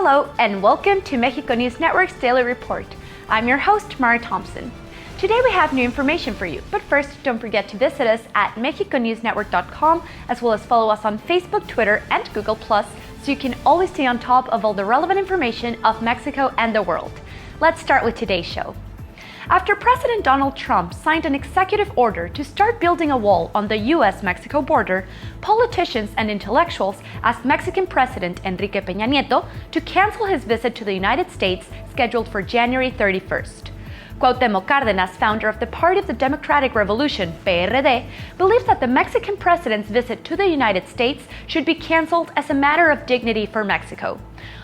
Hello and welcome to Mexico News Network's Daily Report. I'm your host, Mara Thompson. Today we have new information for you, but first don't forget to visit us at mexiconewsnetwork.com as well as follow us on Facebook, Twitter, and Google+, so you can always stay on top of all the relevant information of Mexico and the world. Let's start with today's show. After President Donald Trump signed an executive order to start building a wall on the U.S.-Mexico border, politicians and intellectuals asked Mexican President Enrique Peña Nieto to cancel his visit to the United States scheduled for January 31st. Cuauhtémoc Cárdenas, founder of the Party of the Democratic Revolution, PRD, believes that the Mexican president's visit to the United States should be canceled as a matter of dignity for Mexico.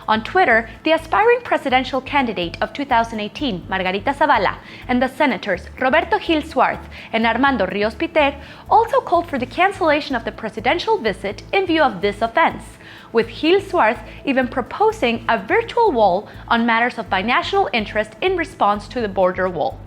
On Twitter, the aspiring presidential candidate of 2018, Margarita Zavala, and the senators Roberto Gil Suarth and Armando Ríos Piter also called for the cancellation of the presidential visit in view of this offense, with Gil Suarth even proposing a virtual wall on matters of binational interest in response to the border wall.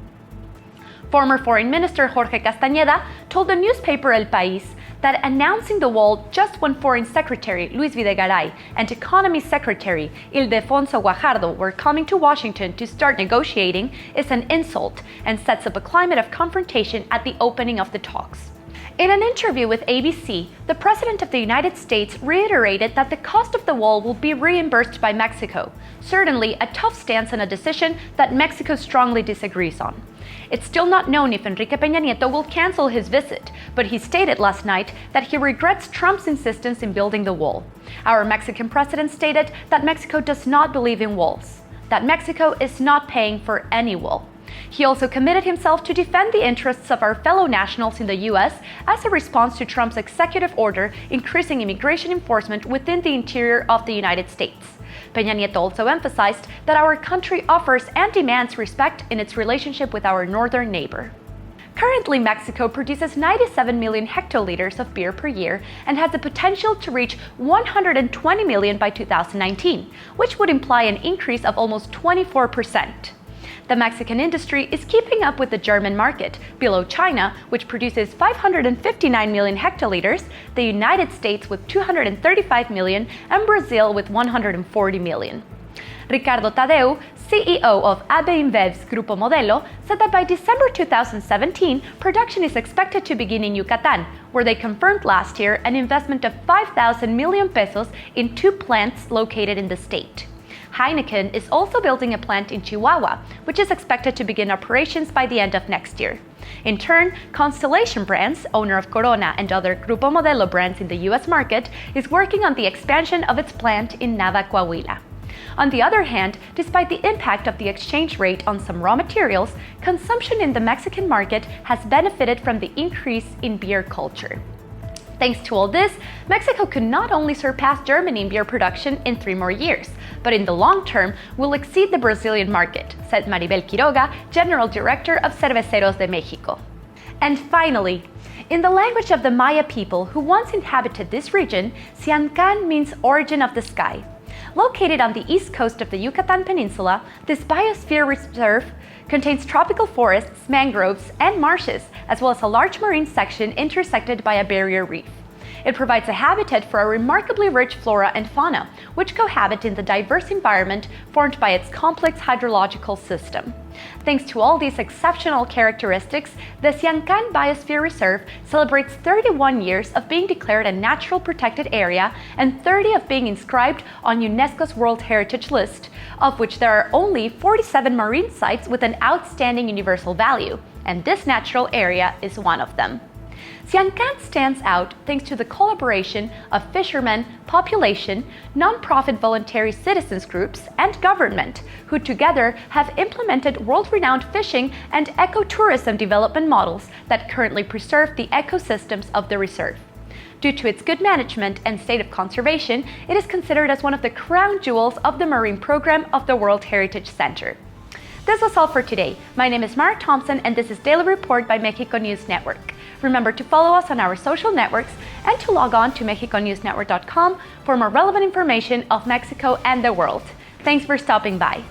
Former Foreign Minister Jorge Castañeda told the newspaper El País that announcing the wall just when Foreign Secretary Luis Videgaray and Economy Secretary Ildefonso Guajardo were coming to Washington to start negotiating is an insult and sets up a climate of confrontation at the opening of the talks. In an interview with ABC, the President of the United States reiterated that the cost of the wall will be reimbursed by Mexico, certainly a tough stance and a decision that Mexico strongly disagrees on. It's still not known if Enrique Peña Nieto will cancel his visit, but he stated last night that he regrets Trump's insistence in building the wall. Our Mexican president stated that Mexico does not believe in walls, that Mexico is not paying for any wall. He also committed himself to defend the interests of our fellow nationals in the U.S. as a response to Trump's executive order increasing immigration enforcement within the interior of the United States. Peña Nieto also emphasized that our country offers and demands respect in its relationship with our northern neighbor. Currently, Mexico produces 97 million hectoliters of beer per year and has the potential to reach 120 million by 2019, which would imply an increase of almost 24%. The Mexican industry is keeping up with the German market, below China, which produces 559 million hectoliters, the United States with 235 million, and Brazil with 140 million. Ricardo Tadeu, CEO of AB InBev's Grupo Modelo, said that by December 2017, production is expected to begin in Yucatan, where they confirmed last year an investment of 5,000 million pesos in 2 plants located in the state. Heineken is also building a plant in Chihuahua, which is expected to begin operations by the end of next year. In turn, Constellation Brands, owner of Corona and other Grupo Modelo brands in the U.S. market, is working on the expansion of its plant in Nava, Coahuila. On the other hand, despite the impact of the exchange rate on some raw materials, consumption in the Mexican market has benefited from the increase in beer culture. Thanks to all this, Mexico could not only surpass Germany in beer production in 3 more years, but in the long term will exceed the Brazilian market, said Maribel Quiroga, General Director of Cerveceros de México. And finally, in the language of the Maya people who once inhabited this region, Sian Ka'an means origin of the sky. Located on the east coast of the Yucatan Peninsula, this biosphere reserve contains tropical forests, mangroves, and marshes, as well as a large marine section intersected by a barrier reef. It provides a habitat for a remarkably rich flora and fauna, which cohabit in the diverse environment formed by its complex hydrological system. Thanks to all these exceptional characteristics, the Sian Ka'an Biosphere Reserve celebrates 31 years of being declared a natural protected area and 30 of being inscribed on UNESCO's World Heritage List, of which there are only 47 marine sites with an outstanding universal value, and this natural area is one of them. Sian Ka'an stands out thanks to the collaboration of fishermen, population, non-profit voluntary citizens groups, and government, who together have implemented world-renowned fishing and ecotourism development models that currently preserve the ecosystems of the reserve. Due to its good management and state of conservation, it is considered as one of the crown jewels of the marine program of the World Heritage Center. This was all for today. My name is Mara Thompson, and this is Daily Report by Mexico News Network. Remember to follow us on our social networks and to log on to mexiconewsnetwork.com for more relevant information of Mexico and the world. Thanks for stopping by.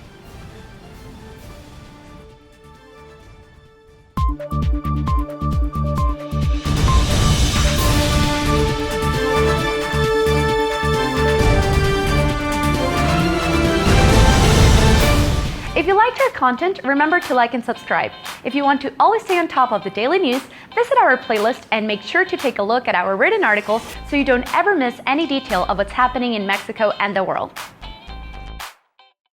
liked our content, remember to like and subscribe. If you want to always stay on top of the daily news, visit our playlist and make sure to take a look at our written articles so you don't ever miss any detail of what's happening in Mexico and the world.